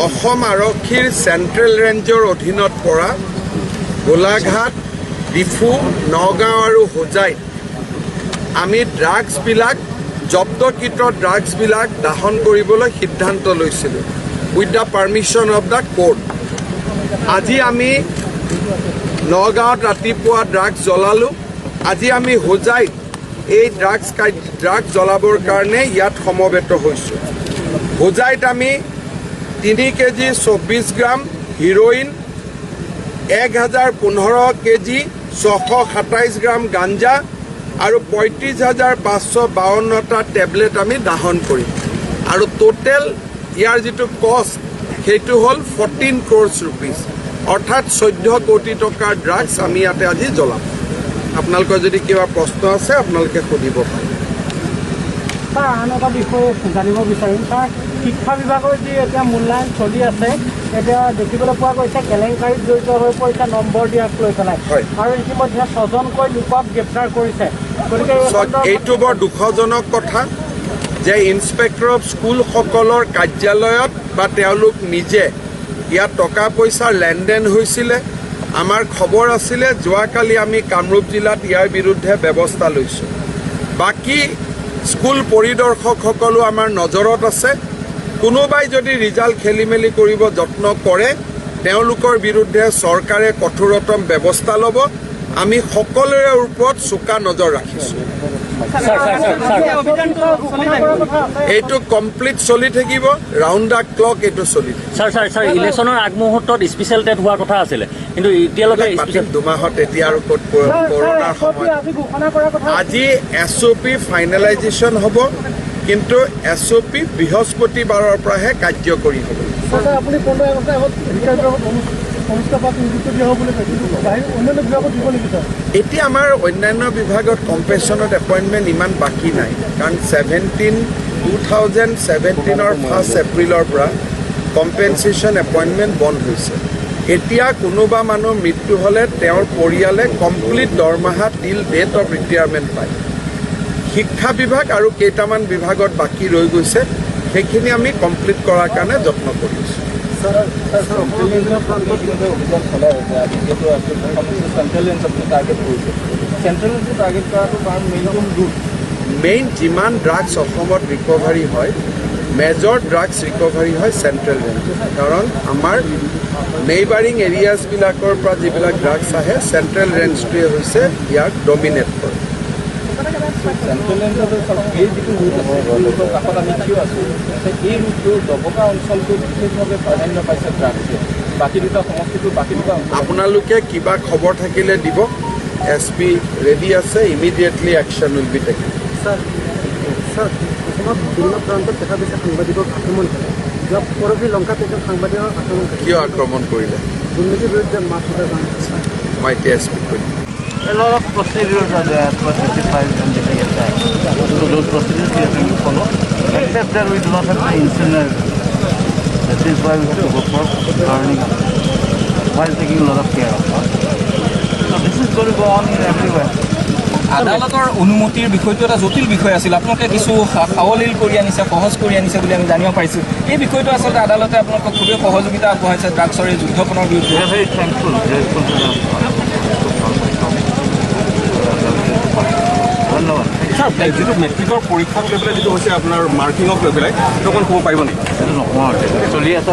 অসম আৰক্ষীৰ চেণ্ট্ৰেল ৰেঞ্জৰ অধীনত পৰা গোলাঘাট, ডিফু, নগাঁও আৰু হোজাইত আমি ড্ৰাগছবিলাক জব্দকৃত ড্ৰাগছবিলাক দাহন কৰিবলৈ সিদ্ধান্ত লৈছিলোঁ with the permission of the court. আজি আমি নগাঁৱত ৰাতিপুৱা ড্ৰাগছ জ্বলালোঁ। আজি আমি হোজাইত এই ড্ৰাগছ জ্বলাবৰ কাৰণে ইয়াত সমবেত হৈছোঁ। হোজাইত আমি 3 কেজি 24 গ্ৰাম হিৰোইন, 1015 কেজি 627 গ্ৰাম গাঞ্জা আৰু 35,552টা টেবলেট আমি দাহন কৰিম। আৰু টোটেল ইয়াৰ যিটো কষ্ট সেইটো হ'ল 14 crores rupees, অৰ্থাৎ 14 কোটি টকাৰ ড্ৰাগছ আমি ইয়াতে আজি জ্বলাম। আপোনালোকৰ যদি কিবা প্ৰশ্ন আছে আপোনালোকে সুধিব পাৰে। ছাৰ, আন এটা বিষয়ে জানিব বিচাৰিম। ছাৰ, শিক্ষা বিভাগৰ যি এতিয়া মূল্যায়ন চলি আছে, এতিয়া দেখিবলৈ পোৱা গৈছে কেলেংকাৰীত জড়িত হৈ পৰিছে নম্বৰ দিয়াক লৈ পেলাই, আৰু ইতিমধ্যে 6জনকৈ লোকক গ্ৰেপ্তাৰ কৰিছে। গতিকে এইটো বৰ দুখজনক কথা যে ইন্সপেক্টৰ অফ স্কুলসকলৰ কাৰ্যালয়ত বা তেওঁলোক নিজে ইয়াত টকা পইচাৰ লেনদেন হৈছিলে। আমাৰ খবৰ আছিলে, যোৱাকালি আমি কামৰূপ জিলাত ইয়াৰ বিৰুদ্ধে ব্যৱস্থা লৈছোঁ। বাকী স্কুল পৰিদৰ্শকসকলো আমাৰ নজৰত আছে। কোনোবাই যদি ৰিজাল্ট খেলি মেলি কৰিব যত্ন কৰে তেওঁলোকৰ বিৰুদ্ধে চৰকাৰে কঠোৰতম ব্যৱস্থা ল'ব। আমি সকলোৰে ওপৰত চোকা নজৰ ৰাখিছোঁ। এইটো কমপ্লিট চলি থাকিব, ৰাউণ্ড দ্য ক্লক এইটো চলি থাকিব। ছাৰ, ইলেকশ্যনৰ আগমুহূৰ্তত স্পেচিয়েল টেট হোৱাৰ কথা আছিলে, কিন্তু এতিয়ালৈকে 2 মাহত এতিয়া আৰু ক'ত কৰোণাৰ সময়। আজি SOP ফাইনেলাইজেশ্যন হ'ব, কিন্তু SOP বৃহস্পতিবাৰৰ পৰাহে কাৰ্যকৰী হ'ব। এতিয়া আমাৰ অন্যান্য বিভাগত কম্পেনশ্যনত এপইণ্টমেণ্ট ইমান বাকী নাই, কাৰণ 2017 1 এপ্ৰিলৰ পৰা কম্পেনচেশ্যন এপইণ্টমেণ্ট বন্ধ হৈছে। এতিয়া কোনোবা মানুহ মৃত্যু হ'লে তেওঁৰ পৰিয়ালে কমপ্লিট দৰমহা টিল ডেট অফ ৰিটায়াৰমেণ্ট পায়। শিক্ষা বিভাগ আৰু কেইটামান বিভাগত বাকী ৰৈ গৈছে, সেইখিনি আমি কমপ্লিট কৰাৰ কাৰণে যত্ন কৰিছোঁ। মেইন যিমান ড্ৰাগছ অসমত ৰিকভাৰী হয়, মেজৰ ড্ৰাগছ ৰিকভাৰী হয় চেণ্ট্ৰেল ৰেঞ্জত, কাৰণ আমাৰ নেইবাৰিং এৰিয়াজবিলাকৰ পৰা যিবিলাক ড্ৰাগছ আহে চেণ্ট্ৰেল ৰেঞ্জটোৱে হৈছে ইয়াক ডমিনেট কৰে। চেণ্ট্ৰেল ৰেঞ্জত এই যিটো ৰুট আছে ৰুটৰ কাষত আমি কিয় আছোঁ, এই ৰুটটো ডবকা অঞ্চলটো বিশেষভাৱে প্ৰাধান্য পাইছে ড্ৰাগছে। বাকী দুটা সমষ্টিটো আপোনালোকে কিবা খবৰ থাকিলে দিব। SP ৰেডি আছে, immediately action will be taken. Sir, অসমত বিভিন্ন প্ৰান্তত দেখা গৈছে সাংবাদিকক আক্ৰমণ কৰে। যোৱা পৰহি লংকাত এজন সাংবাদিকক আক্ৰমণ কৰে। কিয় আক্ৰমণ কৰিলে দুৰ্নীতিৰ বিৰুদ্ধে মাত উঠাই মই এতিয়া SP কৰিম। A lot of procedures are there for 55 and the attack. So those procedures we have to follow. Except that we do not have to incinerate. That is why we have to go for burning while taking a lot of care of us. So this is going to go on in everywhere. আদালতৰ অনুমতিৰ বিষয়টো এটা জটিল বিষয় আছিল। আপোনালোকে কিছু সাৱলীল কৰি আনিছে, সহজ কৰি আনিছে বুলি আমি জানিব পাৰিছোঁ। এই বিষয়টো আচলতে আদালতে আপোনালোকক খুবেই সহযোগিতা আগবঢ়াইছে ড্ৰাগছৰ এই যুদ্ধখনৰ বিৰুদ্ধে। We are very thankful, grateful to them. ধন্যবাদ। ছাৰ, যিটো মেট্ৰিকৰ পৰীক্ষাক লৈ পেলাই যিটো হৈছে আপোনাৰ মাৰ্কিঙক লৈ পেলাই সেইটো অকণ ক'ব পাৰিব নেকি? সেইটো নকওঁ, চলি আছে।